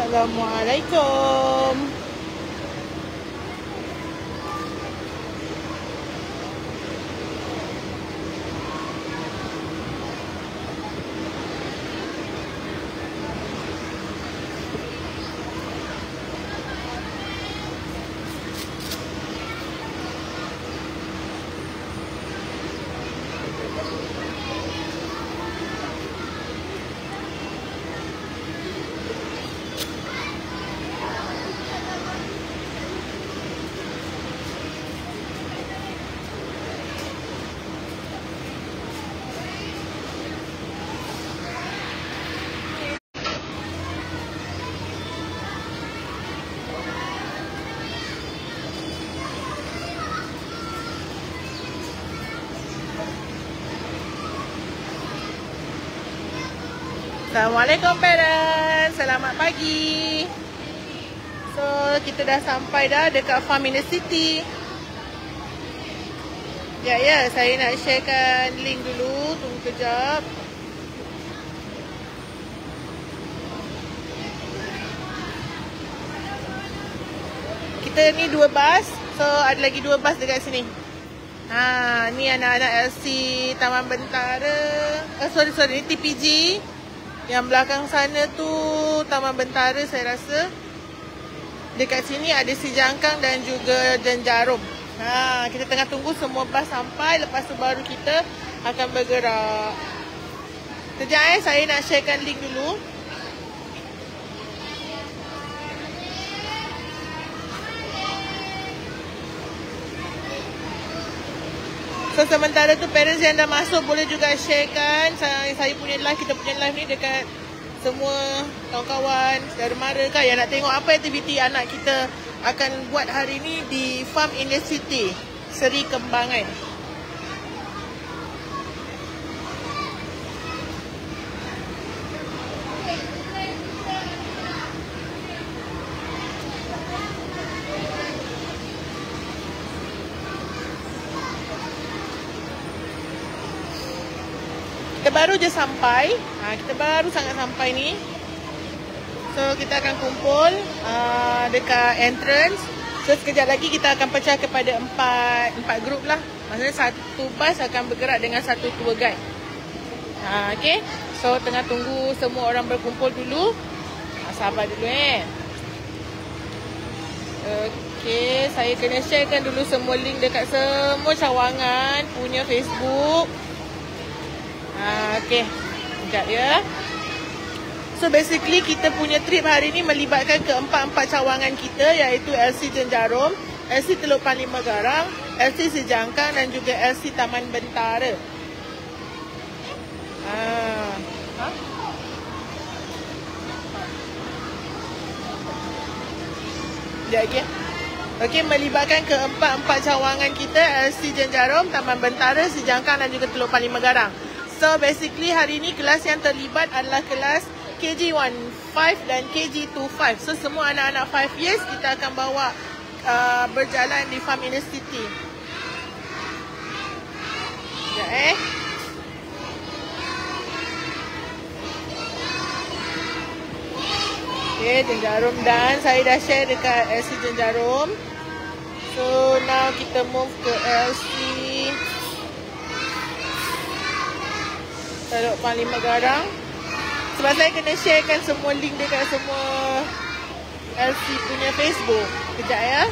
Assalamualaikum. Assalamualaikum parents. Selamat pagi. So, kita dah sampai dah dekat Farm in the City. Ya, saya nak sharekan link dulu. Tunggu kejap. Kita ni 2 bas. So, ada lagi 2 bas dekat sini. Ni anak-anak LC Taman Bentara. Sorry, ni TPG. Yang belakang sana tu Taman Bentara saya rasa. Dekat sini ada Si Jangkang dan juga Jenjarom. Kita tengah tunggu semua bas sampai. Lepas tu baru kita akan bergerak. Sekejap saya nak sharekan link dulu. So sementara tu parents yang dah masuk boleh juga sharekan saya punya live, kita punya live ni dekat semua kawan-kawan, saudara mara kan yang nak tengok apa aktiviti anak kita akan buat hari ni di Farm in the City, Seri Kembangan. Kita baru je sampai. Kita baru sangat sampai ni. So kita akan kumpul dekat entrance. So sekejap lagi kita akan pecah kepada 4 grup lah. Maksudnya satu bas akan bergerak dengan satu tour guide. Okay. So tengah tunggu semua orang berkumpul dulu. Sabar dulu Okay, saya kena sharekan dulu semua link dekat semua cawangan punya Facebook. Okay, sekejap ya. So basically kita punya trip hari ni melibatkan keempat-empat cawangan kita, iaitu LC Jenjarom, LC Teluk Panlima Garang, LC Si Jangkang dan juga LC Taman Bentara. Okay, melibatkan keempat-empat cawangan kita, LC Jenjarom, Taman Bentara, Si Jangkang dan juga Teluk Panlima Garang. So basically hari ni kelas yang terlibat adalah kelas KG15 dan KG25. So semua anak-anak 5 years kita akan bawa berjalan di Farm in the City. Okay, Jenjarom dan saya dah share dekat LC Jenjarom. So now kita move ke LC Teluk Panlima Garang. Sebab saya kena sharekan semua link dekat semua LC punya Facebook. Kejap ya.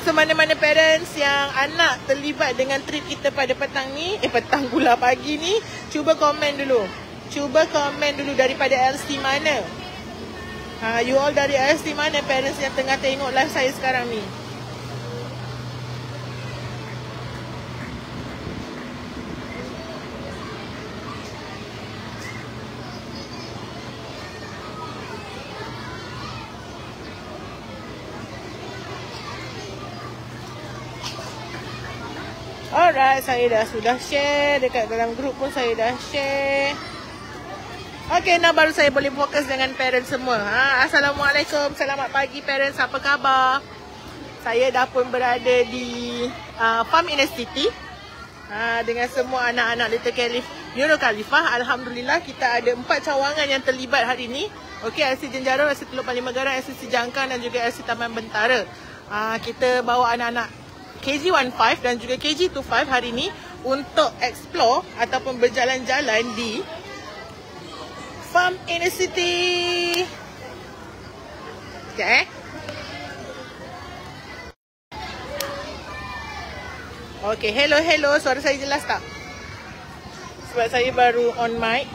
So mana-mana parents yang anak terlibat dengan trip kita pada petang ni, petang pula pagi ni, cuba komen dulu. Cuba komen dulu daripada LC mana. You all dari LC mana parents yang tengah tengok live saya sekarang ni. Alright, saya sudah share dekat dalam grup pun saya dah share. Okay, now baru saya boleh fokus dengan parents semua. Assalamualaikum, selamat pagi parents, apa khabar? Saya dah pun berada di Farm in the City. Dengan semua anak-anak Little Nurul Khalifah. Alhamdulillah kita ada 4 cawangan yang terlibat hari ni. Okey, LC Jenjaran, LC Teluk Panling Magaran, LC Sijangkang dan juga LC Taman Bentara. Kita bawa anak-anak KG15 dan juga KG25 hari ni untuk explore ataupun berjalan-jalan di Farm in the City. Okay. Okay, hello. Suara saya jelas tak? Sebab saya baru on mic.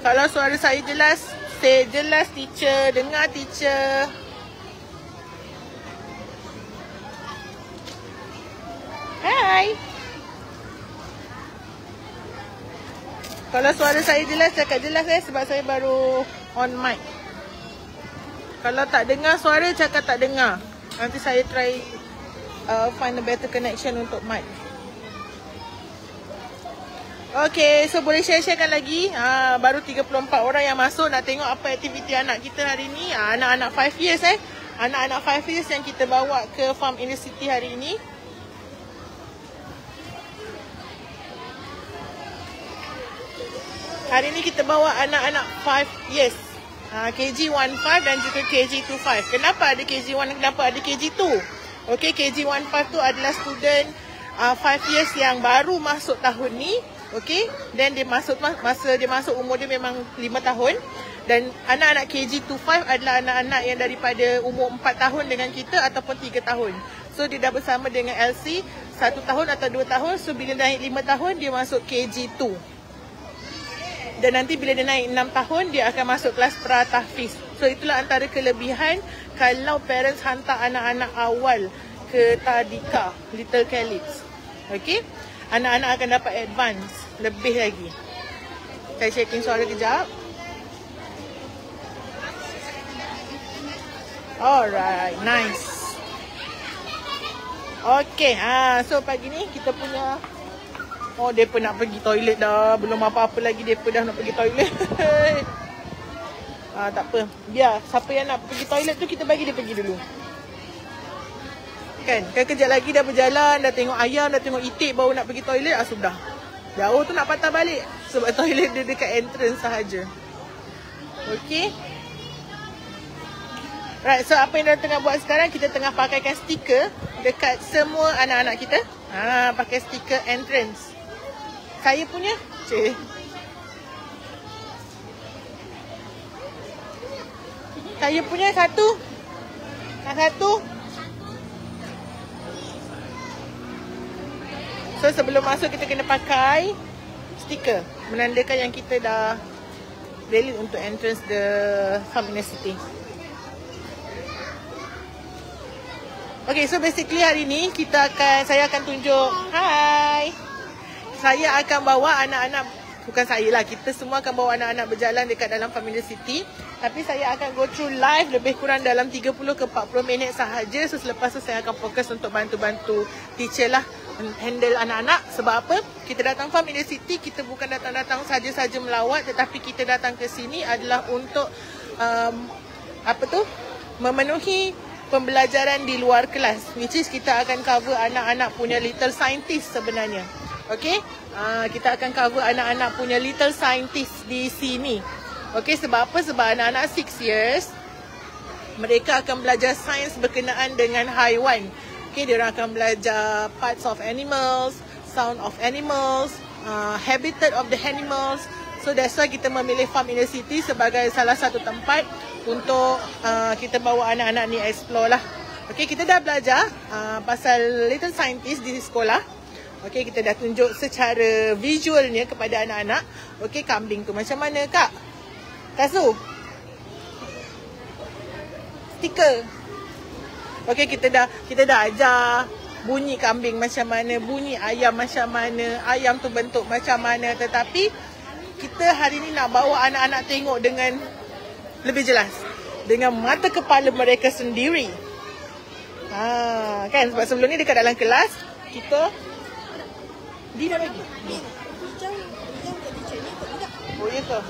Kalau suara saya jelas, say jelas teacher, dengar teacher. Hai. Kalau suara saya jelas, cakap jelas sebab saya baru on mic. Kalau tak dengar suara, cakap tak dengar. Nanti saya try find a better connection untuk mic. Okay, so boleh share-sharekan lagi. Baru 34 orang yang masuk nak tengok apa aktiviti anak kita hari ni. Anak-anak 5 years Anak-anak 5 years yang kita bawa ke Farm in the City hari ni. Hari ni kita bawa anak-anak 5 years. KG15 dan juga KG25. Kenapa ada KG1, kenapa ada KG2? Okay, KG15 tu adalah student 5 years yang baru masuk tahun ni. Okay, dan dia masuk masa dia masuk umur dia memang 5 tahun. Dan anak-anak KG25 adalah anak-anak yang daripada umur 4 tahun dengan kita ataupun 3 tahun. So dia dah bersama dengan LC 1 tahun atau 2 tahun. So bila naik 5 tahun dia masuk KG2. Dan nanti bila dia naik 6 tahun, dia akan masuk kelas pra-tahfiz. So itulah antara kelebihan kalau parents hantar anak-anak awal ke Tadika, Little Calips. Okay, anak-anak akan dapat advance lebih lagi. Saya checking suara kejap. Alright, nice. Okay, so pagi ni kita punya... Oh, mereka nak pergi toilet dah. Belum apa-apa lagi, mereka dah nak pergi toilet. Tak apa. Biar siapa yang nak pergi toilet tu, kita bagi dia pergi dulu. Kan kejap lagi dah berjalan, dah tengok ayam, dah tengok itik baru nak pergi toilet. Sudah. Jauh tu nak patah balik. Sebab toilet dia dekat entrance sahaja. Okay. Right, so apa yang kita tengah buat sekarang, kita tengah pakaikan stiker dekat semua anak-anak kita. Pakai stiker entrance. Saya punya, saya punya satu. So sebelum masuk kita kena pakai stiker menandakan yang kita dah valid untuk entrance the Farm in the City. Okay, so basically hari ni saya akan tunjuk. Hai. Saya akan bawa anak-anak, bukan saya lah, kita semua akan bawa anak-anak berjalan dekat dalam Farm in the City. Tapi saya akan go through live lebih kurang dalam 30 ke 40 minit sahaja. So selepas tu saya akan fokus untuk bantu-bantu teacher lah handle anak-anak. Sebab apa? Kita datang Farm in the City, kita bukan datang-datang saja-saja melawat, tetapi kita datang ke sini adalah untuk memenuhi pembelajaran di luar kelas, which is kita akan cover anak-anak punya little scientist sebenarnya. Okay, kita akan cover anak-anak punya little scientist di sini. Okay, sebab apa? Sebab anak-anak 6 years mereka akan belajar sains berkenaan dengan haiwan. Okay, dia akan belajar parts of animals, sound of animals, habitat of the animals. So that's why kita memilih Farm in the City sebagai salah satu tempat untuk kita bawa anak-anak ni explore lah. Okay, kita dah belajar pasal little scientist di sekolah. Okay, kita dah tunjuk secara visualnya kepada anak-anak. Okay, kambing tu macam mana kak? Tasu? Stiker. Okay, kita dah ajar bunyi kambing macam mana, bunyi ayam macam mana, ayam tu bentuk macam mana. Tetapi kita hari ni nak bawa anak-anak tengok dengan lebih jelas, dengan mata kepala mereka sendiri. Kan sebab sebelum ni dekat dalam kelas kita Dina lagi. Oh ya ke?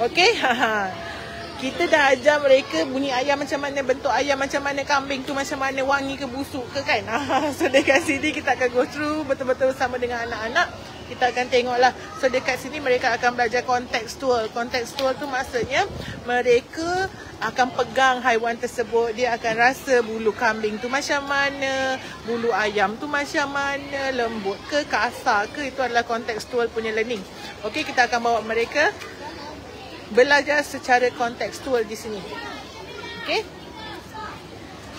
Okay. Kita dah ajar mereka bunyi ayam macam mana, bentuk ayam macam mana, kambing tu macam mana, wangi ke busuk ke kan. So dekat sini kita akan go through betul-betul bersama dengan anak-anak. Kita akan tengoklah. So dekat sini mereka akan belajar kontekstual. Kontekstual tu maksudnya mereka akan pegang haiwan tersebut. Dia akan rasa bulu kambing tu macam mana, bulu ayam tu macam mana, lembut ke, kasar ke. Itu adalah kontekstual punya learning. Okey, kita akan bawa mereka belajar secara kontekstual di sini. Okey.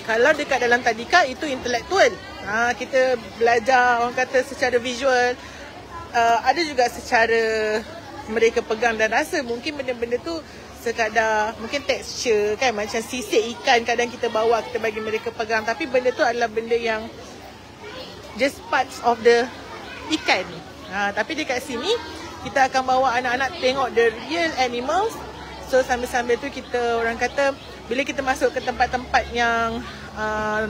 Kalau dekat dalam tadika itu intelektual. Kita belajar orang kata secara visual. Ada juga secara mereka pegang dan rasa. Mungkin benda-benda tu sekadar mungkin tekstur kan, macam sisik ikan kadang kita bawa, kita bagi mereka pegang. Tapi benda tu adalah benda yang just parts of the ikan. Tapi dekat sini kita akan bawa anak-anak tengok the real animals. So sambil-sambil tu kita orang kata bila kita masuk ke tempat-tempat yang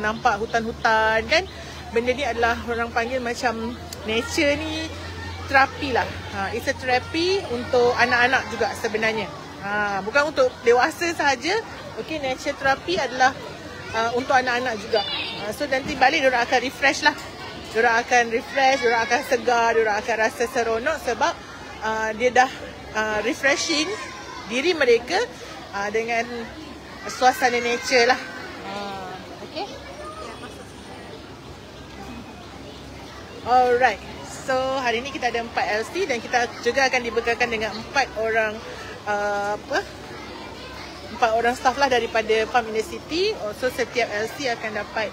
nampak hutan-hutan kan, benda ni adalah orang panggil macam nature ni terapi lah. It's a therapy untuk anak-anak juga sebenarnya. Bukan untuk dewasa sahaja. Okay, nature therapy adalah untuk anak-anak juga. So nanti balik diorang akan refresh lah. Diorang akan refresh, diorang akan segar, diorang akan rasa seronok sebab dia dah refreshing diri mereka dengan suasana nature lah. Okay. Alright. So hari ni kita ada 4 LC dan kita juga akan dibekalkan dengan 4 orang 4 orang staff lah daripada Farm University. So setiap LC akan dapat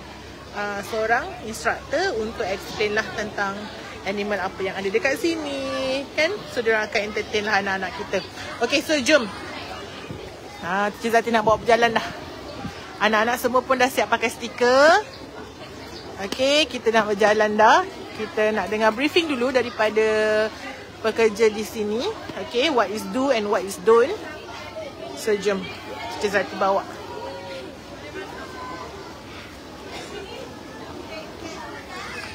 seorang instructor untuk explain lah tentang animal apa yang ada dekat sini kan. So diorang akan entertain lah anak-anak kita. Okay, so jom. Cik Zati nak bawa berjalan dah. Anak-anak semua pun dah siap pakai stiker. Okay, kita nak berjalan dah. Kita nak dengar briefing dulu daripada pekerja di sini. Okay, what is do and what is don't. So jom Cik Zati bawa.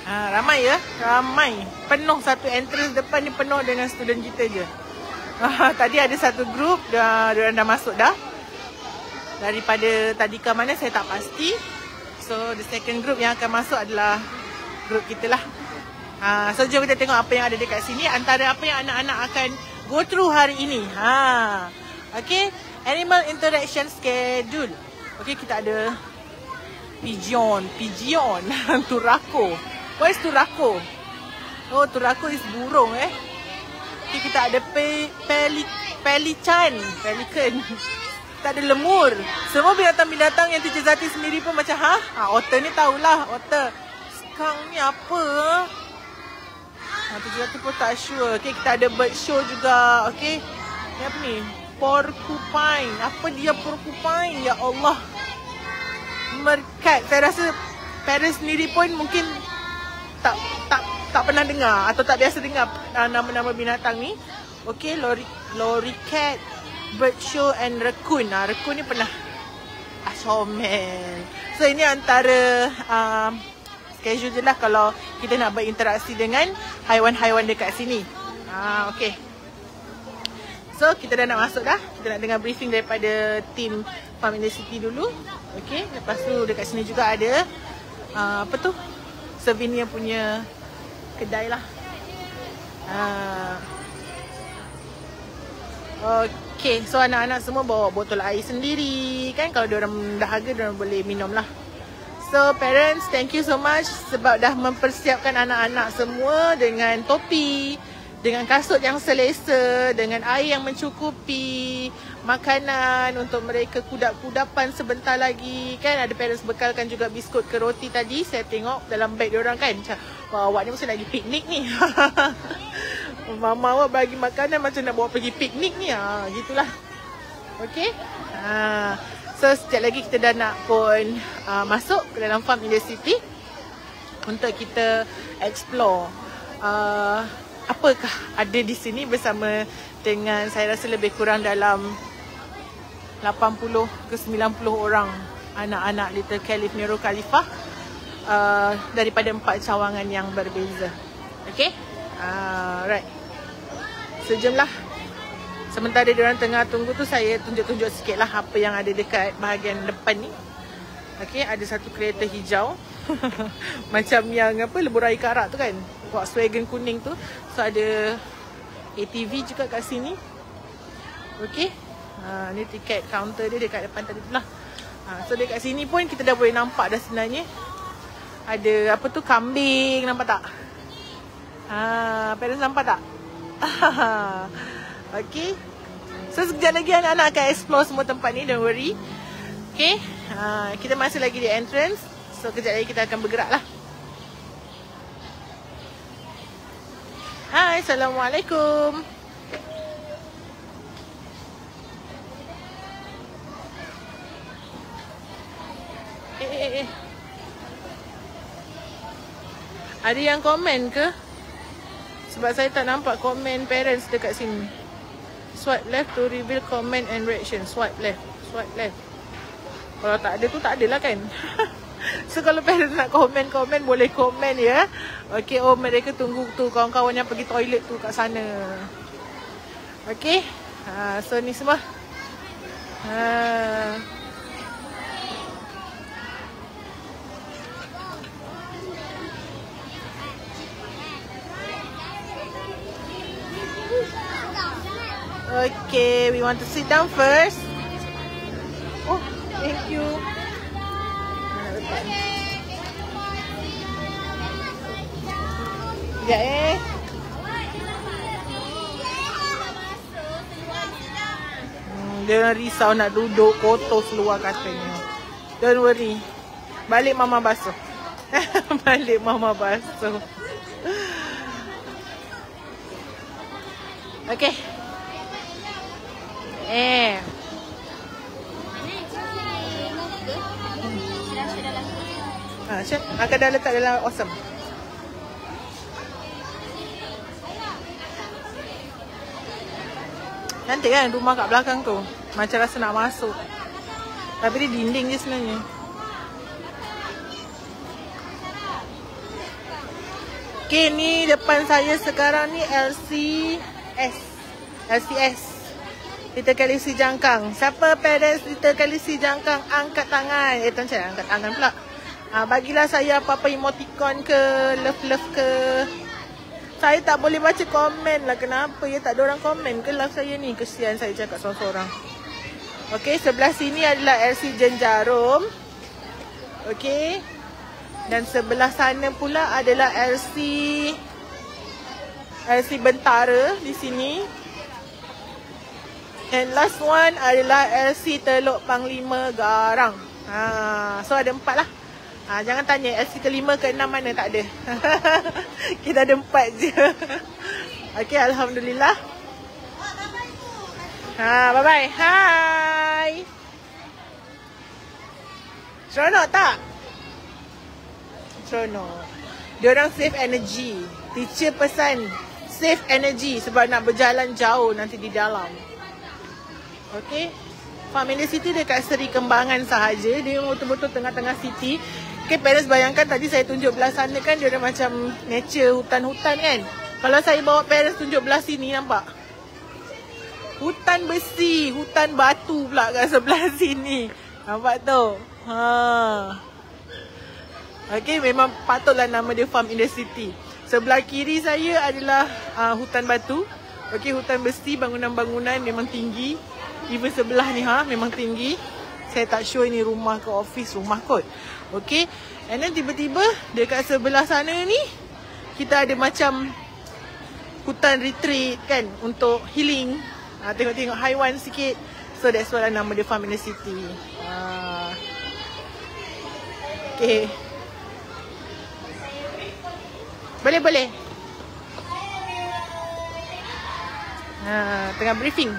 Ramai ya, ramai. Penuh satu entrance depan ni, penuh dengan student kita je. Tadi ada satu group, diorang dah masuk dah. Daripada tadika mana saya tak pasti. So the second group yang akan masuk adalah group kita lah. So jom kita tengok apa yang ada dekat sini. Antara apa yang anak-anak akan go through hari ini. Okay, animal interaction schedule. Okay, kita ada pigeon, turako. What is turako? Oh, turako is burung Okay, kita ada pelican. Kita ada lemur. Semua binatang-binatang yang Teacher Zati sendiri pun macam otter ni tahulah, otter. Skunk ni apa? Teacher Zati pun tak sure. Okay, kita ada bird show juga. Okay, ni apa ni? Porcupine. Apa dia porcupine? Ya Allah. Merkat. Saya rasa parents sendiri pun mungkin tak pernah dengar atau tak biasa dengar nama-nama binatang ni. Okay, loricat, bird show and raccoon. Raccoon ni pernah. Showman. So ini antara schedule je lah kalau kita nak berinteraksi dengan haiwan-haiwan dekat sini. Okay. So kita dah nak masuk dah. Kita nak dengar briefing daripada tim Farm University dulu. Okay. Lepas tu dekat sini juga ada apa tu? Souvenir punya kedai lah. Okay, so anak-anak semua bawa botol air sendiri kan. Kalau diorang dahaga, diorang boleh minum lah. So parents, thank you so much sebab dah mempersiapkan anak-anak semua dengan topi, dengan kasut yang selesa, dengan air yang mencukupi, makanan untuk mereka kudap-kudapan sebentar lagi kan. Ada parents bekalkan juga biskut ke roti tadi. Saya tengok dalam beg diorang kan, macam wah, awak ni mesti lagi piknik ni. Mama awak bagi makanan macam nak bawa pergi piknik ni. Gitulah. Okay. So sekejap lagi kita dah nak pun masuk ke dalam Farm University untuk kita explore apakah ada di sini bersama dengan saya rasa lebih kurang dalam 80 ke 90 orang anak-anak Little Caliph Nurul Khalifah daripada 4 cawangan yang berbeza. Okay? Right. So jomlah. Sementara diorang tengah tunggu tu, saya tunjuk-tunjuk sikit lah apa yang ada dekat bahagian depan ni. Okay, ada satu kereta hijau. Macam yang apa, lebuh raya Karak tu kan, Volkswagen kuning tu. So ada ATV juga kat sini. Okay, ni tiket counter dia dekat depan tadi tu lah. So dekat sini pun kita dah boleh nampak dah sebenarnya. Ada apa tu, kambing, nampak tak? Parents nampak tak? Okay, so sekejap lagi anak-anak akan explore semua tempat ni, don't worry. Okay, kita masih lagi di entrance. So kejap lagi kita akan bergerak lah. Hai, Assalamualaikum. Ada yang komen ke? Sebab saya tak nampak komen parents dekat sini. Swipe left to reveal comment and reaction. Swipe left. Swipe left. Kalau tak ada tu tak adalah kan. So kalau parents nak komen-komen, boleh komen ya. Okay, oh mereka tunggu tu kawan-kawan yang pergi toilet tu kat sana. Okay, so ni semua. Okay, we want to sit down first. Oh, thank you. Ya dia risau nak duduk, kotor seluar katanya. Don't worry, balik mama basuh. Balik mama basuh. Okay. Syed, akan dah letak dalam awesome. Cantik kan rumah kat belakang tu. Macam rasa nak masuk. Tapi dia dinding je sebenarnya. Okay, ni depan saya sekarang ni LCS. Little Galaxy Jangkang. Siapa parents Little Galaxy Jangkang, angkat tangan. Tak macam angkat tangan pula. Bagilah saya apa-apa emoticon ke, love ke. Saya tak boleh baca komen lah. Kenapa ya tak ada orang komen ke live saya ni? Kesian saya cakap seorang-seorang. Okay, sebelah sini adalah LC Jenjarum. Okay. Dan sebelah sana pula adalah LC Bentara di sini. And last one adalah LC Teluk Panglima Garang. So ada 4 lah. Jangan tanya LC ke-5 ke-6 mana, tak ada. Kita ada 4 je. Okay, Alhamdulillah. Bye-bye. Hai. Seronok tak? Seronok. Diorang save energy. Teacher pesan save energy sebab nak berjalan jauh nanti di dalam. Okay. Familiar City dekat Seri Kembangan sahaja. Dia betul-betul tengah-tengah city. Okay, parents bayangkan tadi saya tunjuk belah sana kan, dia ada macam nature, hutan-hutan kan. Kalau saya bawa parents tunjuk belah sini, nampak? Hutan besi, hutan batu pula kat sebelah sini. Nampak tu? Okay, memang patutlah nama dia Farm in the City. Sebelah kiri saya adalah hutan batu. Okay, hutan besi, bangunan-bangunan memang tinggi. Even sebelah ni memang tinggi. Saya tak sure ini rumah ke office, rumah kot. Okay. And then tiba-tiba dekat sebelah sana ni kita ada macam hutan retreat kan, untuk healing. Tengok-tengok haiwan sikit. So that's why nama dia Farm in the City. Okay. Boleh-boleh. Tengah briefing.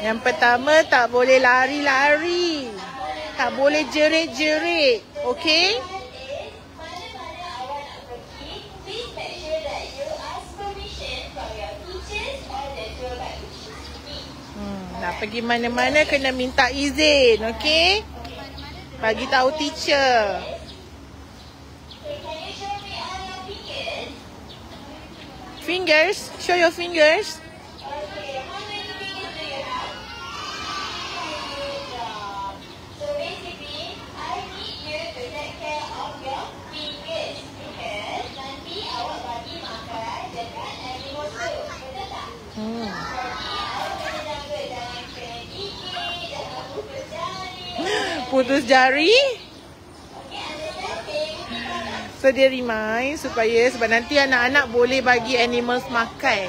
Yang pertama, tak boleh lari-lari. Tak boleh jerit-jerit. Okay? Nak pergi mana-mana kena minta izin. Okay? Bagi tahu teacher. Fingers. Show your fingers. Putus jari. So dia remind supaya sebab nanti anak-anak boleh bagi animals makan.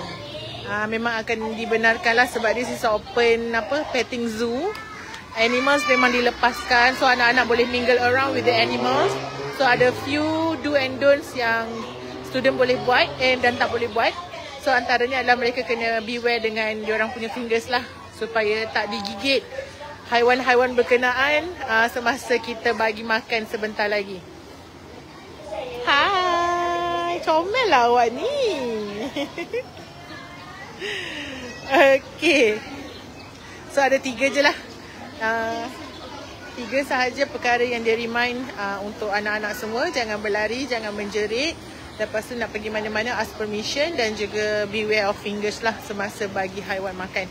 Memang akan dibenarkanlah sebab this is open petting zoo. Animals memang dilepaskan, so anak-anak boleh mingle around with the animals. So ada few do and don'ts yang student boleh buat dan tak boleh buat. So antaranya adalah mereka kena beware dengan diorang punya fingers lah, supaya tak digigit haiwan-haiwan berkenaan semasa kita bagi makan sebentar lagi. Hai, comel lah awak ni. Okay. So ada 3 je lah. 3 sahaja perkara yang dia remind untuk anak-anak semua. Jangan berlari, jangan menjerit. Lepas tu nak pergi mana-mana ask permission dan juga beware of fingers lah semasa bagi haiwan makan.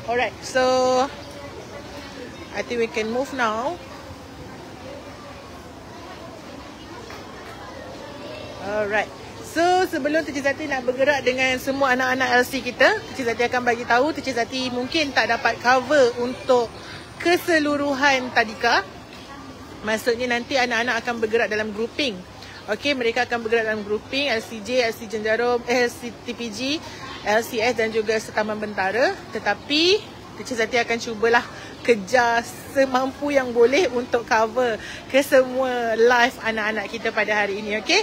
Alright, so I think we can move now. Alright. So sebelum Teacher Zati nak bergerak dengan semua anak-anak LC kita, Teacher Zati akan bagi tahu Teacher Zati mungkin tak dapat cover untuk keseluruhan tadika. Maksudnya nanti anak-anak akan bergerak dalam grouping. Okey, mereka akan bergerak dalam grouping LCJ, LC Jenjarum, LC TPG, LCS dan juga Setaman Bentara. Tetapi Teacher Zati akan cubalah kejar semampu yang boleh untuk cover ke semua live anak-anak kita pada hari ini. Okay?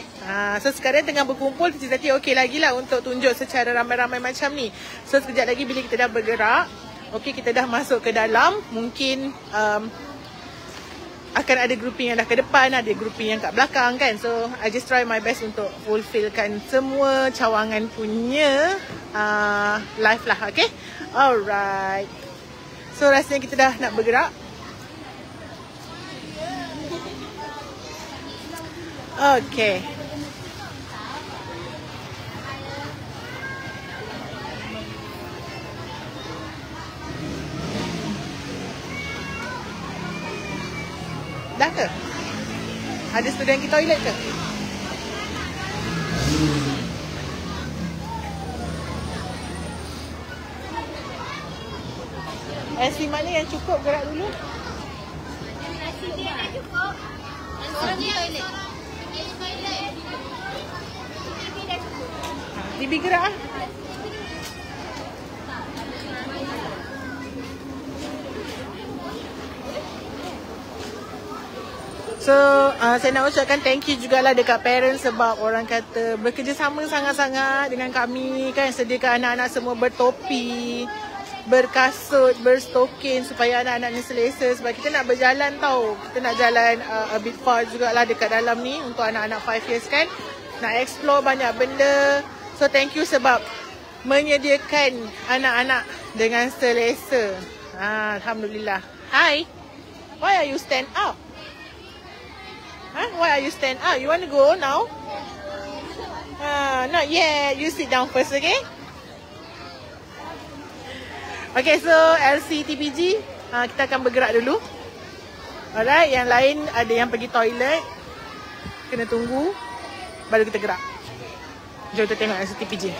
So sekarang tengah berkumpul, Teacher Zati okey lagi lah untuk tunjuk secara ramai-ramai macam ni. So sekejap lagi bila kita dah bergerak, okay, kita dah masuk ke dalam, mungkin akan ada grouping yang dah ke depan, ada grouping yang kat belakang kan. So I just try my best untuk fulfillkan semua cawangan punya live lah. Okay? Alright. So rasanya kita dah nak bergerak. Okay. Dah ke? Ada student pergi toilet ke? LC mana yang cukup gerak dulu? LC dia dah cukup. Seorang dia toilet. TB dah cukup. TB gerak ah. So, saya nak ucapkan thank you jugalah dekat parents sebab orang kata bekerjasama sangat-sangat dengan kami kan, sediakan anak-anak semua bertopi, berkasut, berstokin supaya anak-anak ni selesa sebab kita nak berjalan tau. Kita nak jalan a bit far jugalah dekat dalam ni untuk anak-anak 5 years kan. Nak explore banyak benda. So, thank you sebab menyediakan anak-anak dengan selesa. Alhamdulillah. Hi. Why are you stand up? Why are you stand up? You want to go now? Not yet. You sit down first, okay? Okay, so LCTPG, kita akan bergerak dulu. Alright, yang lain ada yang pergi toilet. Kena tunggu. Baru kita gerak. Jom kita tengok LCTPG.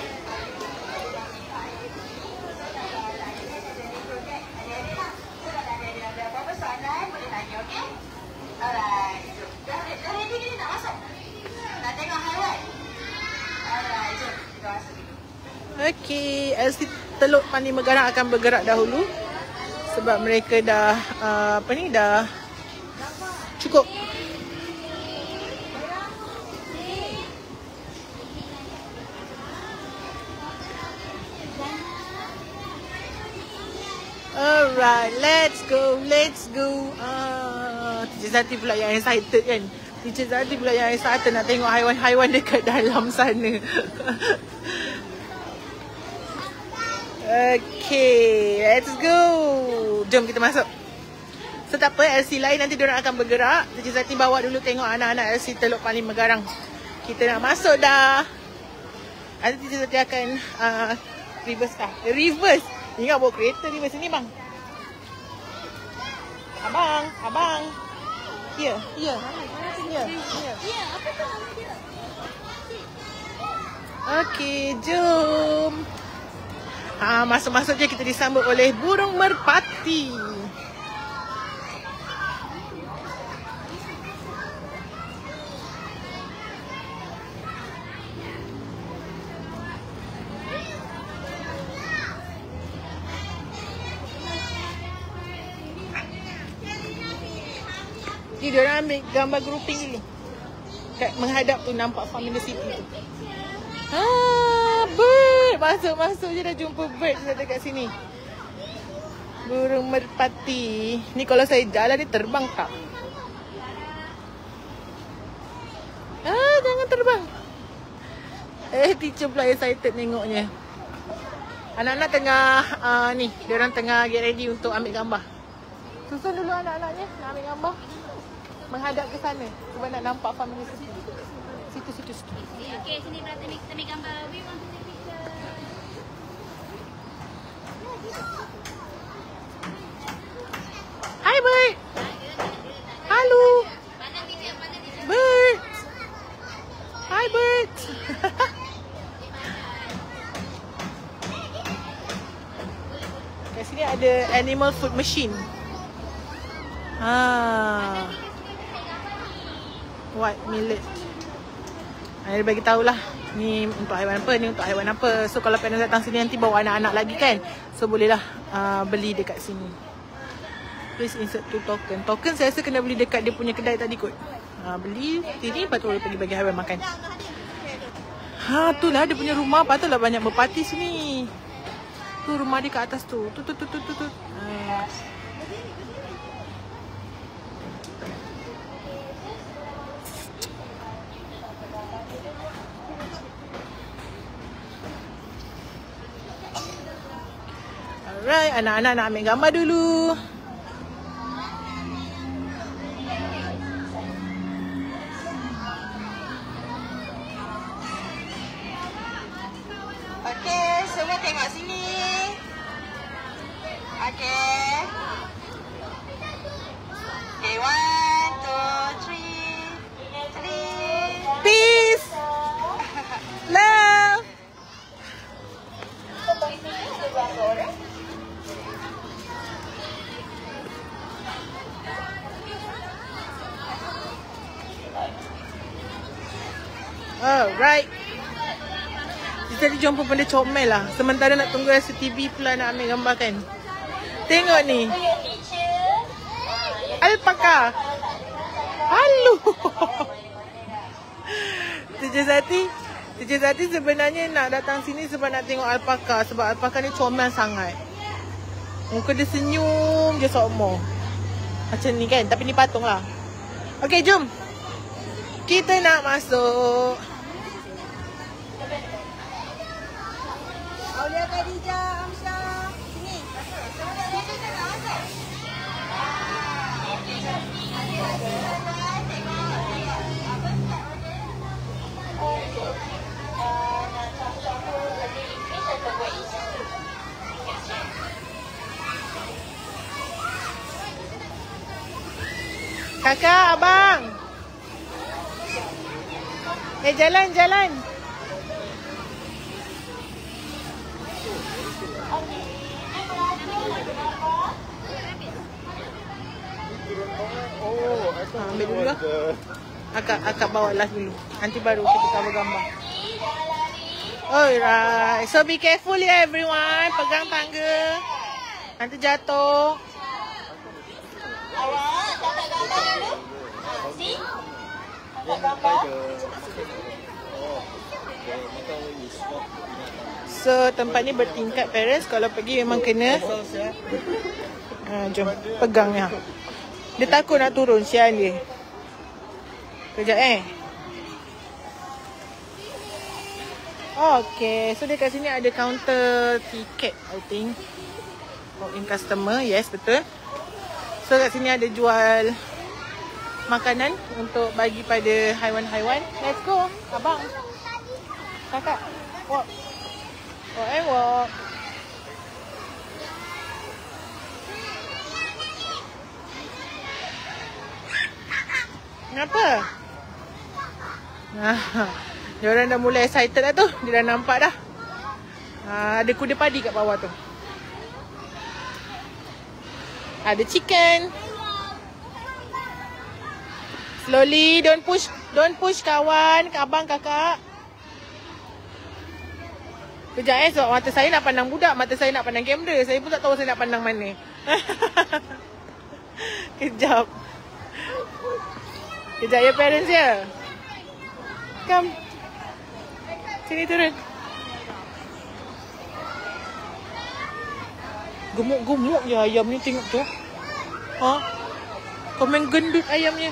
Okay, LC Teluk Mani Megarang akan bergerak dahulu sebab mereka dah dah cukup. Alright, let's go. Teacher Zati pula yang excited kan. Teacher Zati pula yang excited nak tengok haiwan-haiwan dekat dalam sana. Okay, let's go. Jom kita masuk. So tak apa, LC lain nanti diorang akan bergerak. Teacher Zati bawa dulu tengok anak-anak LC Teluk Paling Megarang. Kita nak masuk dah. Nanti Teacher Zati akan reverse kah? Reverse. Ingat bawa kereta reverse ni bang. Abang. Here. Ya, apa tu nama dia? Okay, jom. Masuk-masuk je kita disambut oleh burung merpati. Ni diorang ambil gambar grouping dulu. Kat menghadap tu nampak Family City tu. Bird. Masuk je dah jumpa bird dekat sini. Burung merpati. Ni kalau saya jalan dia terbang tak? Jangan terbang. Teacher pula excited tengoknya. Anak-anak tengah ni, diorang tengah get ready untuk ambil gambar. Susun dulu anak-anaknya nak ambil gambar. Menghadap ke sana sebab nak nampak Family City. Situ. Okay, sini berarti kita ambil gambar. We want to take picture. Hi bird. Halo. Bird. Hi bird. Kat sini ada animal food machine. White millet. Dia bagi tahulah ni untuk haiwan apa, ni untuk haiwan apa. So kalau parents datang sini nanti bawa anak-anak lagi kan. So bolehlah beli dekat sini. Please insert 2 token. Token saya rasa kena beli dekat dia punya kedai tadi kot. Beli sini lepas tu boleh pergi bagi haiwan makan. Itulah dia punya rumah. Patutlah banyak merpati sini. Tu rumah dia kat atas tu. Tu. Alright, anak-anak nak ambil gambar dulu. Okay, semua tengok sini. Okay. Okay, 1, 2, 3. Peace. Love. Alright. Kita jumpa benda comel lah. Sementara nak tunggu SCTV pula nak ambil gambar kan. Tengok ni. Alpaka. Halo. Teacher Zati sebenarnya nak datang sini sebab nak tengok alpaka. Sebab alpaka ni comel sangat. Muka dia senyum je sokmo. Macam ni kan. Tapi ni patung lah. Okay, jom. Kita nak masuk. Aulia Khadijah Amsyah. Sini. Kakak, abang. Jalan. Ambil dulu lah. Akak bawa last dulu. Nanti baru kita cover gambar. Alright. So be careful ya everyone. Pegang tangga. Nanti jatuh. Awak dapat gambar dulu? Si? Dapat gambar? So tempat ni bertingkat parents. Kalau pergi memang kena Jom. Pegang ni. Dia takut nak turun. Sian dia. Kejap Okay. So dekat sini ada counter tiket, I think. In customer. Yes, betul. So kat sini ada jual makanan untuk bagi pada haiwan-haiwan. Let's go. Abang. Kakak. Walk. Walk and walk. Kenapa? Diorang dah mulai excited dah tu. Dia dah nampak dah. Ada kuda padi kat bawah tu. Ada chicken. Slowly, don't push kawan, abang, kakak. Kejap sebab mata saya nak pandang budak, mata saya nak pandang kamera. Saya pun tak tahu saya nak pandang mana. Kejap. Kejap ya parents ya. Come. Sini turun. Gemuk-gemuk je ayam ni, tengok tu. Kau main gendut ayamnya.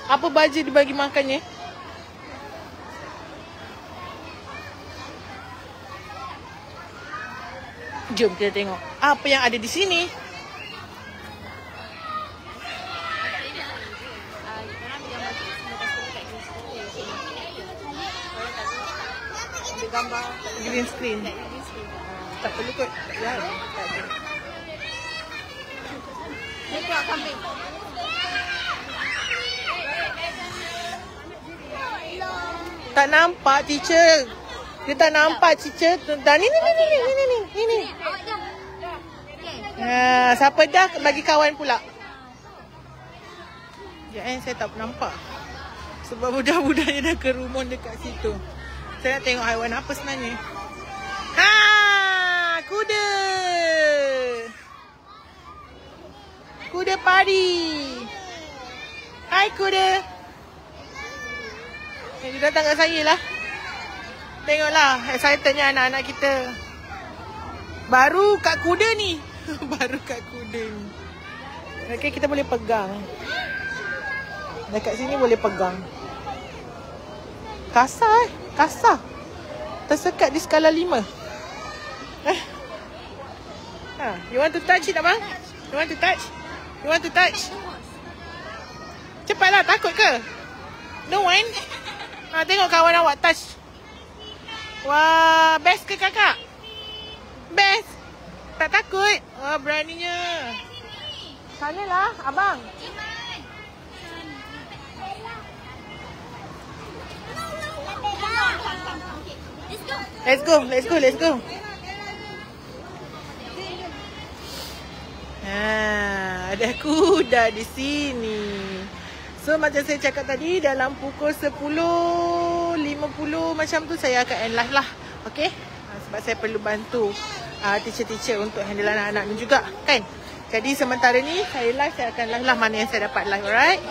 Apa baja dia bagi makannya? Jom kita tengok apa yang ada di sini. Ada gambar green screen. Tak perlu kot. Tak ada. Ni kuat kambing. Tak nampak teacher. Dia tak nampak teacher. Dan ni. Siapa dah bagi kawan pula. Saya tak nampak. Sebab budak-budaknya dah kerumun dekat situ. Saya nak tengok haiwan apa sebenarnya. Kuda. Kuda padi. Hai kuda. Dia datang kat saya lah. Tengoklah excitednya anak-anak kita. Baru kat kuda ni. Baru kat kuda ni. Okay, kita boleh pegang. Dekat sini boleh pegang. Kasar kasar. Tersekat di skala 5. You want to touch it abang? You want to touch? You want to touch? Cepatlah, takut ke? Don't want? Tengok kawan awak touch. Wah, best ke kakak? Best? Tak takut? Wah, beraninya. Sanalah, abang. Let's go. Ada kuda di sini. So macam saya cakap tadi, dalam pukul 10.50 macam tu saya akan end live lah. Okay? Sebab saya perlu bantu teacher-teacher untuk handle anak-anak ni juga, kan? Jadi sementara ni saya live, saya akan live lah mana yang saya dapat live, alright?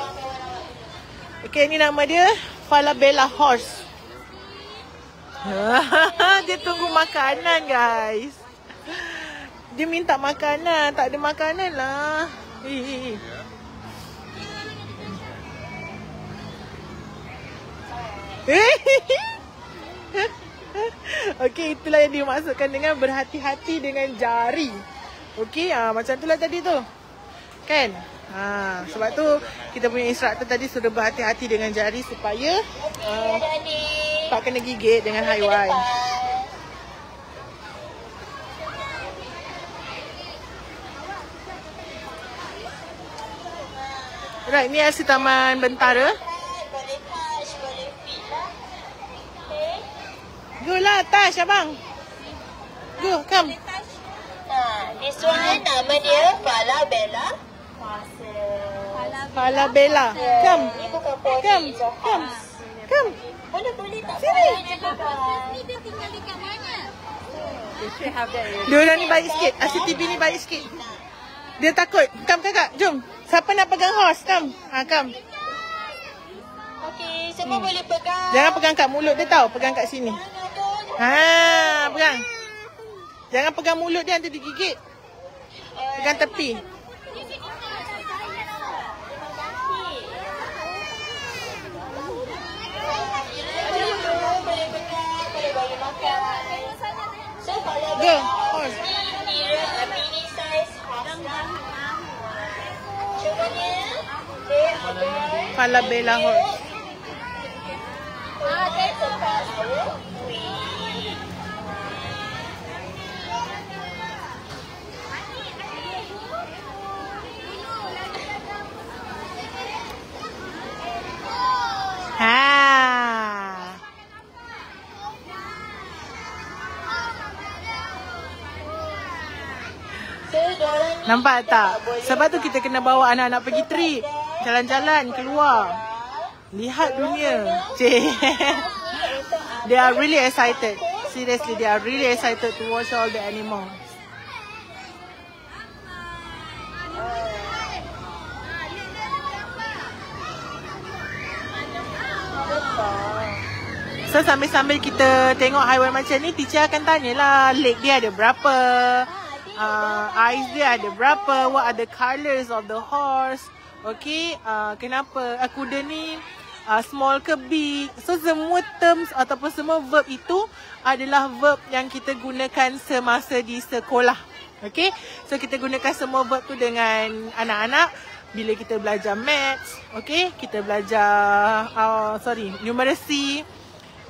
Okay, ni nama dia Falabella Horse. Dia tunggu makanan, guys. Dia minta makanan, tak ada makanan lah. Okey, itulah yang dimaksudkan dengan berhati-hati dengan jari. Okey, macam itulah tadi tu. Kan? Sebab tu kita punya instruktor tadi suruh berhati-hati dengan jari supaya tak kena gigit dengan haiwan. Right, ni aksi Taman Bentara. Go lah, touch abang. Go, come. This one nama dia Falabella. Falabella. Come. Ni bukan poni. Come. Boleh tak? Sini. Ni dia tinggal dekat mana? Dia orang ni baik sikit. ACTV ni baik sikit. Dia takut. Come kakak, jom. Siapa nak pegang horse? Come. Come. Okey, semua boleh pegang. Jangan pegang kat mulut dia tau. Pegang kat sini. Pegang. Jangan pegang mulut dia, nanti digigit. Pegang tepi. Go, horse. Falabella horse. Nampak tak? Sebab tu kita kena bawa anak-anak pergi trip. Jalan-jalan, keluar. Lihat dunia. Cik. They are really excited. Seriously, they are really excited to watch all the animals. So sambil-sambil kita tengok haiwan macam ni, teacher akan tanyalah leg dia ada berapa, eyes dia ada berapa, what are the colours of the horse, okay, kenapa kuda ni small ke big. So semua terms ataupun semua verb itu adalah verb yang kita gunakan semasa di sekolah. Okay, so kita gunakan semua verb tu dengan anak-anak bila kita belajar maths, okay, kita belajar numeracy,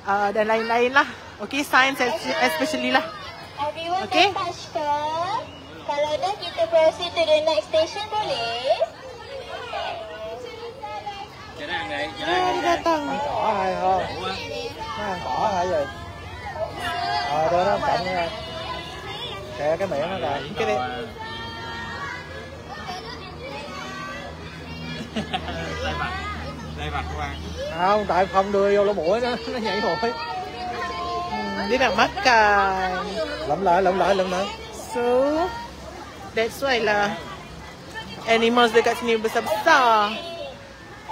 dan lain-lain lah. Okay, science especially lah. Okay. Kalau dah kita proceed to the next station boleh? Dia datang. Có hay không? Có hay rồi. Đó đó, cầm nha. Kệ cái miệng nó kìa. Cái này. Đây mặt của bạn. Không, tại không đưa vô lỗ mũi nó nhảy mũi. Dia nak makan. Lụm lại. So, that's why lah animals dekat sini besar-besar.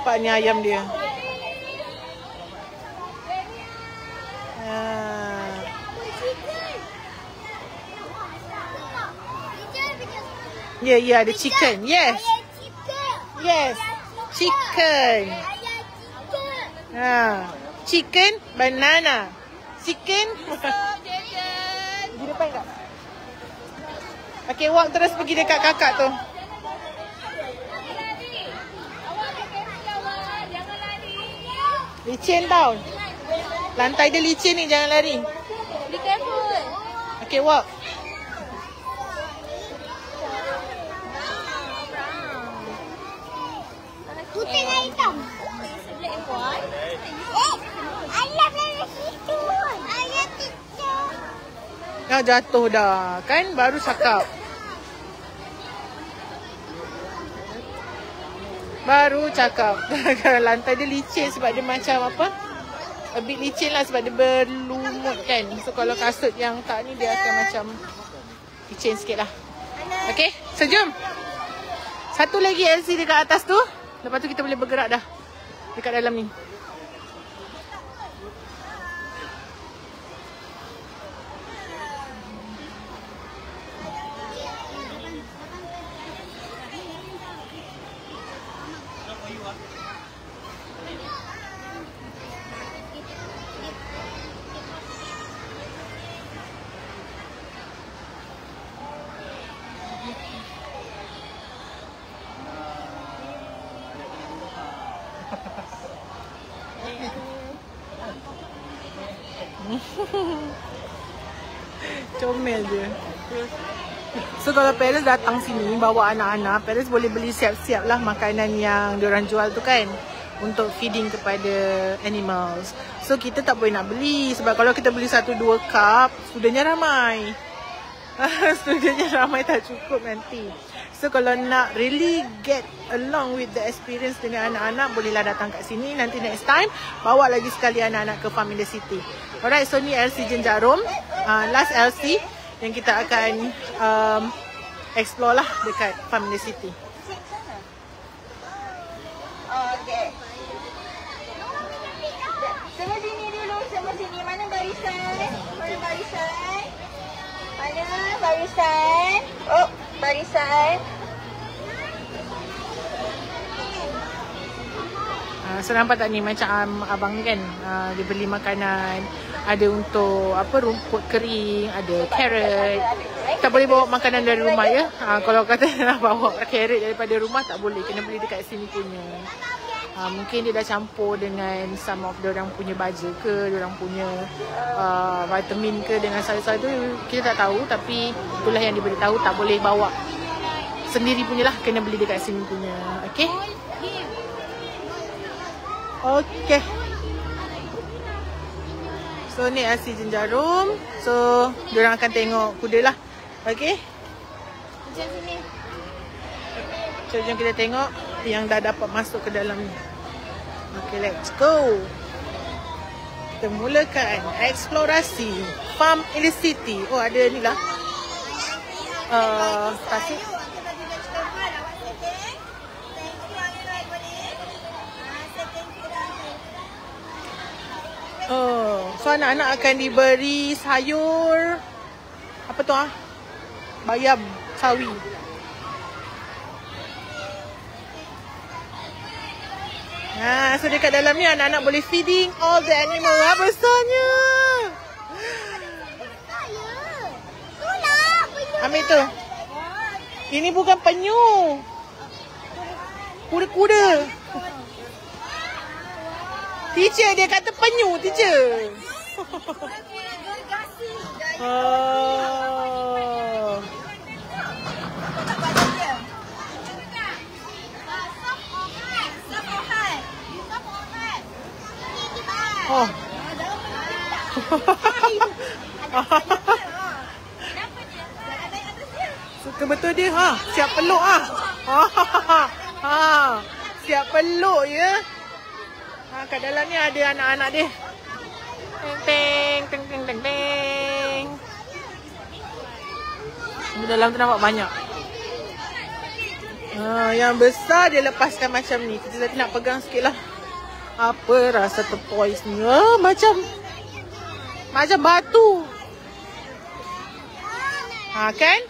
Nampak ni ayam dia. Yeah, ada chicken. Yes. Yes. Chicken. Chicken, banana. Chicken. Di depan tak? Okay, walk terus pergi dekat kakak tu. Licin tau. Lantai dia licin ni, jangan lari. Be careful. Okay, walk. Putih dan hitam. Black and white. Ayam dari situ. Ayam itu. Jatuh dah. Kan baru cakap. Lantai dia licin sebab dia macam apa? A bit licin lah sebab dia berlumut kan. So kalau kasut yang tak ni dia akan macam licin sikit lah. Okay, so jom. Satu lagi LC dekat atas tu. Lepas tu kita boleh bergerak dah dekat dalam ni. Comel dia. So kalau parents datang sini bawa anak-anak, parents boleh beli siap-siap lah makanan yang diorang jual tu kan, untuk feeding kepada animals. So kita tak boleh nak beli sebab kalau kita beli 1-2 cup, studentnya ramai. Studentnya ramai tak cukup nanti. So kalau nak really get along with the experience dengan anak-anak, bolehlah datang kat sini. Nanti next time bawa lagi sekali anak-anak ke Farm in the City. Alright, so ni LC Jenjarum, last LC yang kita akan explore lah dekat Farm in the City. Okay. Sama sini dulu, sama sini. Mana barisan? Mana barisan? Oh. barisan. So nampak tak ni macam abang ni kan, dia beli makanan. Ada untuk apa, rumput kering, ada carrot. Tak boleh bawa makanan dari rumah ya. Kalau kata nak bawa carrot daripada rumah tak boleh, kena beli dekat sini punya. Mungkin dia dah campur dengan some of diorang punya baja ke, diorang punya vitamin ke dengan sayur-sayur tu kita tak tahu, tapi itulah yang diberitahu, tak boleh bawa sendiri punya lah, kena beli dekat sini punya. Okay? Okay. So ni Asi Jenjarum. So diorang akan tengok kuda lah. Okay? Macam sini. So jom kita tengok yang dah dapat masuk ke dalam ni. Okay, let's go. Kita mulakan eksplorasi Farm in the City. Oh, ada ni lah. Tasik. Oh, so anak-anak akan diberi sayur. Apa tu bayam, sawi. So dekat dalam ni anak-anak boleh feeding all the animal. Besarnya. Ambil tu. Ini bukan penyu. Kuda-kuda. Teacher dia kata penyu, teacher. Oh. Oh. Betul dia siap peluk siap peluk ya. Kat dalam ni ada anak-anak dia. Teng teng teng teng teng. Di dalam tu nampak banyak. Yang besar dia lepaskan macam ni. Kita tadi nak pegang sikit lah. Apa rasa toys ni? Macam batu. Kan?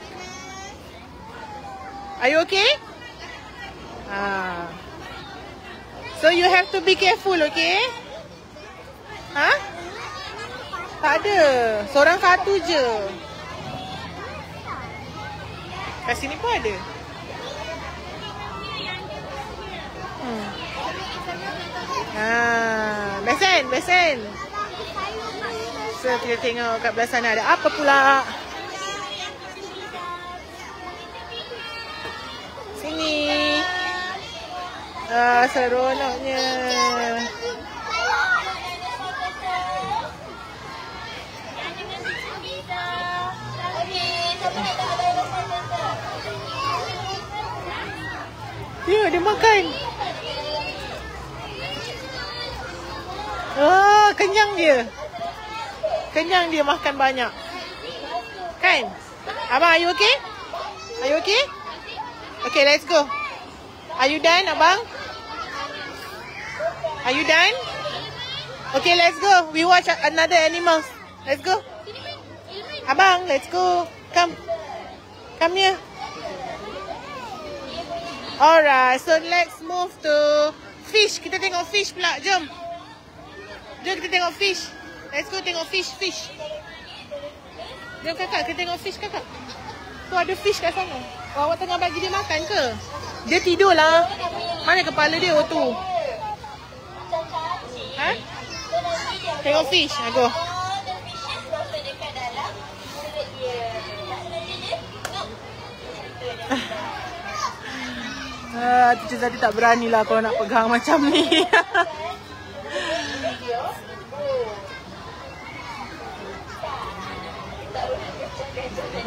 Are you okay? So you have to be careful, okay? Tak ada. Seorang satu je. Kat sini pun ada. Besen. So kita tengok kat belah sana ada apa pula. Sini. Seronoknya. Dia makan. Kenyang dia makan banyak. Kan? Abang, are you okay? Are you okay? Okay, let's go. Are you done, abang? Are you done? Okay, let's go. We watch another animals. Let's go. Abang, let's go. Come here. Alright, so let's move to fish. Kita tengok fish pula. Jom kita tengok fish. Let's go tengok fish. Jom kakak, kita tengok fish kakak. Tu ada fish kat sana. Awak tengah bagi dia makan ke? Dia tidur lah. Mana kepala dia tu? Tengok fish. Go. Teacher tadi tak berani lah kalau nak pegang macam ni.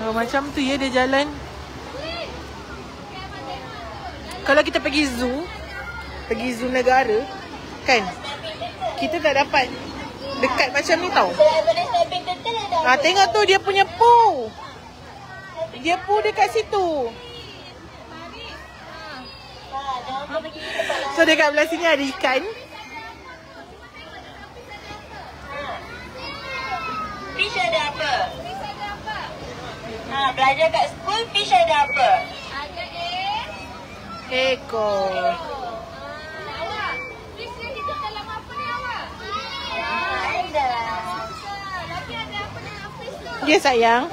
Macam tu ya dia jalan. Kalau kita pergi zoo negara, kan, kita tak dapat dekat macam ni tau. Tengok tu dia punya pool. Dia pool dekat situ. So dekat belah sini ada ikan. Fish ada apa? belajar kat school fish ada apa? Ada Ekor. awak. Fish ni hidup dalam apa ni awak? Ada. Lagi ada apa dengan fish tu? Ya sayang.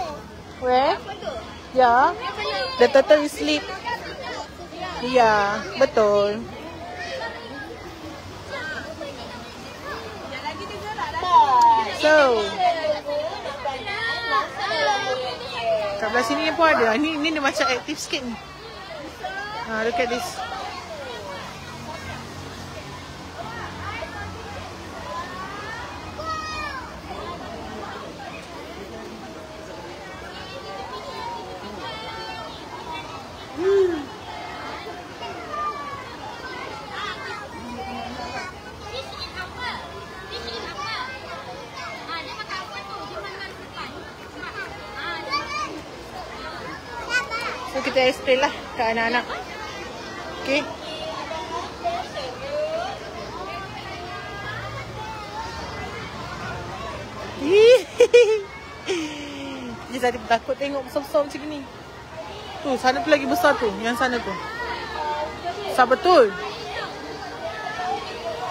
Where? Apa tu? Ya. The turtle is sleep. Ya, betul. So, kat belah sini pun ada. Ni dia macam aktif sikit ni. Look at this. So kita explain lah kat anak-anak. Okay. Dia tadi takut tengok besar-besar macam ni. Tu, sana tu lagi besar tu. Yang sana tu. Besar betul.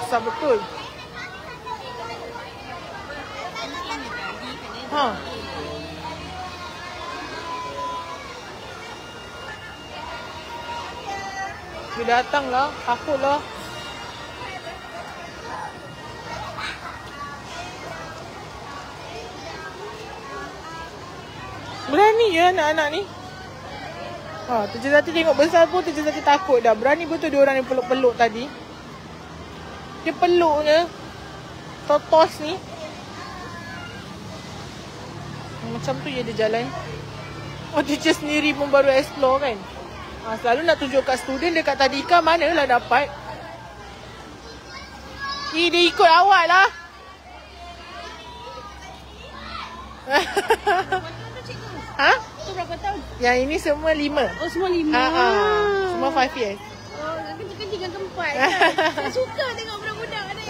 Besar betul. Ha. Dia datang lah, takut lah. Berani ya anak-anak ni. Teacher Zati tengok besar pun Teacher Zati takut dah. Berani betul dia orang yang peluk-peluk tadi. Dia peluk je. Totos ni. Macam tu je dia jalan. Teacher sendiri pun baru explore kan. Selalu nak tunjuk kat student dekat tadika manalah dapat. Dia ikut awak lah. Ha? Tu berapa tahun? Yang ini semua 5. Oh, semua 5. Semua 5 years. Oh, kencing-kencing dengan tempat kan? Saya suka tengok budak-budak ni.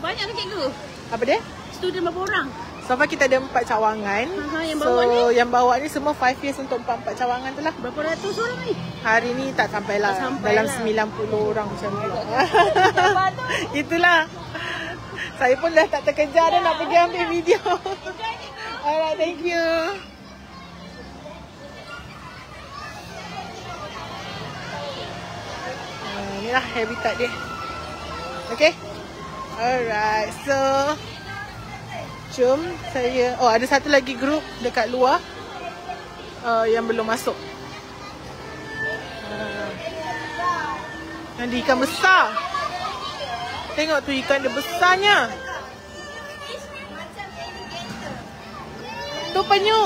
Banyak ke cikgu? Apa dia? Student berapa orang? So far kita ada 4 cawangan. Yang bawah ni? Yang bawah ni semua 5 years untuk 4 cawangan tu lah. Berapa ratus orang ni? Hari ni tak sampai lah. Dalam 90 orang macam tu. Itulah. Saya pun dah tak terkejar dah nak pergi ambil video. Alright, thank you. Inilah habitat dia. Okay. Alright, so jom saya... ada satu lagi grup dekat luar yang belum masuk. Yang di ikan besar. Tengok tu ikan dia besarnya. Tu penyu.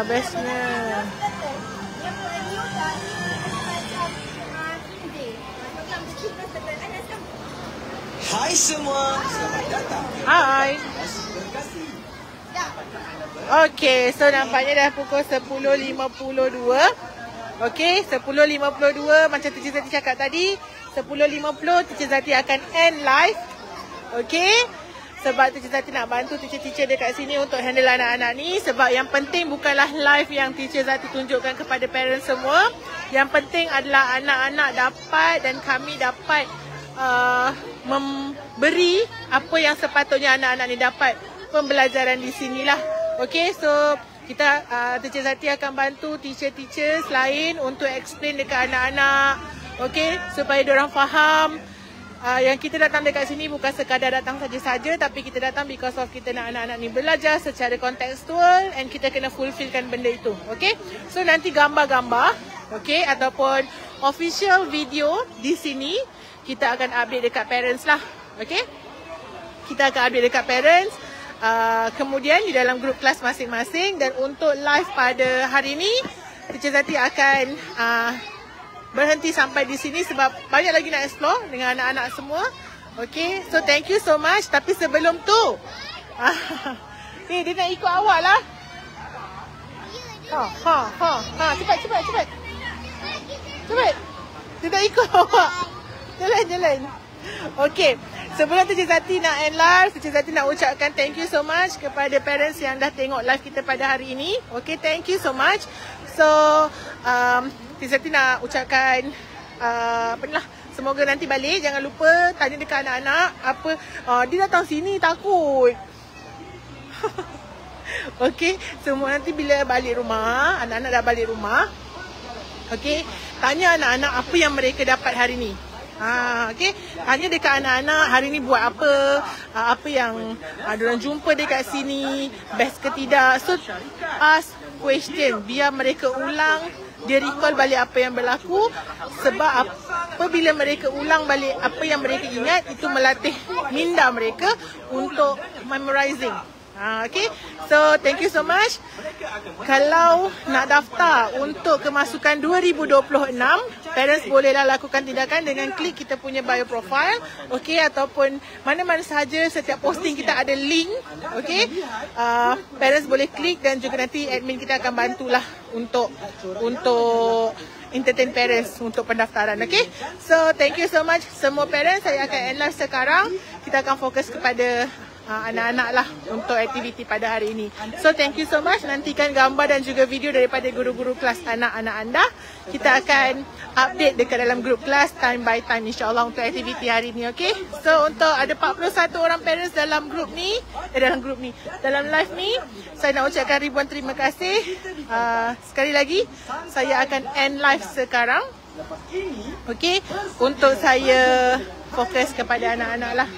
Bestnya. Hai semua, selamat datang. Hai. Okay, so nampaknya dah pukul 10.52. Okay, 10.52 macam Teacher Zati cakap tadi, 10.50 Teacher Zati akan end live. Okay, sebab Teacher Zati nak bantu teacher-teacher dekat sini untuk handle anak-anak ni. Sebab yang penting bukanlah live yang Teacher Zati tunjukkan kepada parents semua. Yang penting adalah anak-anak dapat dan kami dapat memberi apa yang sepatutnya anak-anak ni dapat pembelajaran di sinilah. Okay, so kita Teacher Zati akan bantu teacher-teachers lain untuk explain dekat anak-anak. Okay, supaya diorang faham. Yang kita datang dekat sini bukan sekadar datang saja-saja, tapi kita datang because of kita nak anak-anak ni belajar secara kontekstual and kita kena fulfillkan benda itu. Okay, so nanti gambar-gambar, okay, ataupun official video di sini kita akan update dekat parents lah. Okay, kita akan update dekat parents. Kemudian di dalam grup kelas masing-masing. Dan untuk live pada hari ini, Teacher Zati akan berhenti sampai di sini sebab banyak lagi nak explore dengan anak-anak semua. Okay, so thank you so much. Tapi sebelum tu, ni dia nak ikut awak lah. Cepat. Cepat. Dia nak ikut awak. Jalan. Okay. Sebelum Cik Zati nak end live, Cik Zati nak ucapkan thank you so much kepada parents yang dah tengok live kita pada hari ini. Okay, thank you so much. So, Cik Zati nak ucapkan semoga nanti balik. Jangan lupa tanya dekat anak-anak apa. Dia datang sini takut. Okay, semua nanti bila balik rumah, anak-anak dah balik rumah. Okay, tanya anak-anak apa yang mereka dapat hari ni. Okay, tanya dekat anak-anak hari ni buat apa, apa yang diorang jumpa dekat sini, best ke tidak. So, ask question, biar mereka ulang, dia recall balik apa yang berlaku. Sebab apabila mereka ulang balik apa yang mereka ingat, itu melatih minda mereka untuk memorizing. Okay, so thank you so much. Kalau nak daftar untuk kemasukan 2026, parents bolehlah lakukan tindakan dengan klik kita punya bio profile, okay, ataupun mana-mana sahaja setiap posting kita ada link, okay. Parents boleh klik dan juga nanti admin kita akan bantulah untuk entertain parents untuk pendaftaran, okay. So thank you so much semua parents. Saya akan end live sekarang. Kita akan fokus kepada anak-anak lah untuk aktiviti pada hari ini. So thank you so much. Nantikan gambar dan juga video daripada guru-guru kelas anak-anak anda. Kita akan update dekat dalam grup kelas time by time insyaAllah untuk aktiviti hari ini, okay. So untuk ada 41 orang parents dalam grup ni, dalam live ni, saya nak ucapkan ribuan terima kasih. Sekali lagi saya akan end live sekarang, okay, untuk saya fokus kepada anak-anak lah.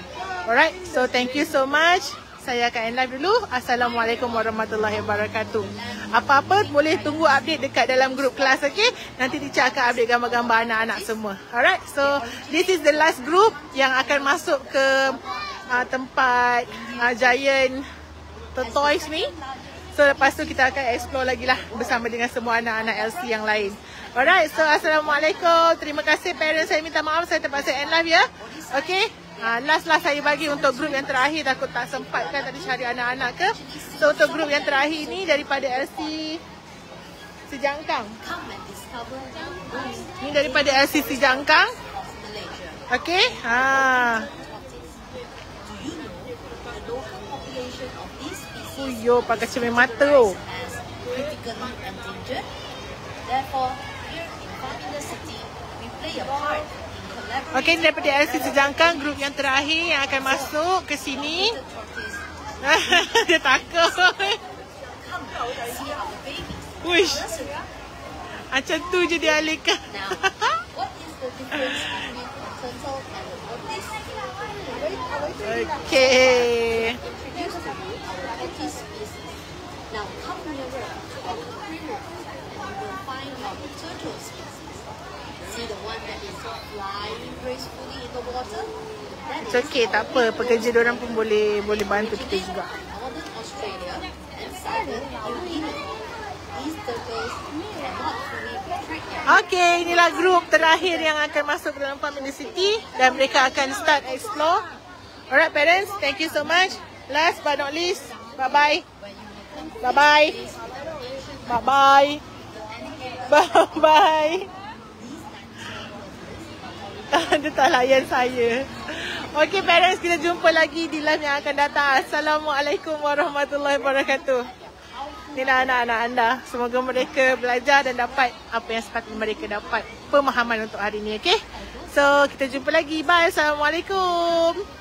Alright, so thank you so much. Saya akan end live dulu. Assalamualaikum warahmatullahi wabarakatuh. Apa-apa boleh tunggu update dekat dalam grup kelas, okay. Nanti teacher akan update gambar-gambar anak-anak semua. Alright, so this is the last group yang akan masuk ke tempat Giant Toys ni. So lepas tu kita akan explore lagi lah bersama dengan semua anak-anak LC yang lain. Alright, so Assalamualaikum. Terima kasih parents. Saya minta maaf saya terpaksa end live ya. Okay. Last saya bagi untuk grup yang terakhir, takut tak sempat kan tadi cari anak-anak ke. So untuk grup yang terakhir ni daripada LC Sejangkang. Ni daripada LC Sejangkang. Okay. Fuyo pakai cermin mata tu. Okey, daripada LC Sejangkang, grup yang terakhir yang akan masuk ke sini. Dia takut. Wish. Macam tu je dia alihkan. Okey. Now come nearer to our aquarium and you will find our turtle species. See the one that is flying gracefully in the water? It's okay, tak apa. Pekerja diorang pun boleh bantu kita juga. Northern Australia and Southern New Guinea. These turtles cannot fully retrieve. Okay, inilah grup terakhir yang akan masuk ke dalam Farm in the City dan mereka akan start explore. Alright parents, thank you so much. Last but not least, bye-bye. Bye-bye. Bye-bye. Bye-bye. Dia tak layan saya. Okay parents, kita jumpa lagi di live yang akan datang. Assalamualaikum warahmatullahi wabarakatuh. Inilah anak-anak anda. Semoga mereka belajar dan dapat apa yang sepatutnya mereka dapat. Pemahaman untuk hari ini, okay. So kita jumpa lagi. Bye. Assalamualaikum.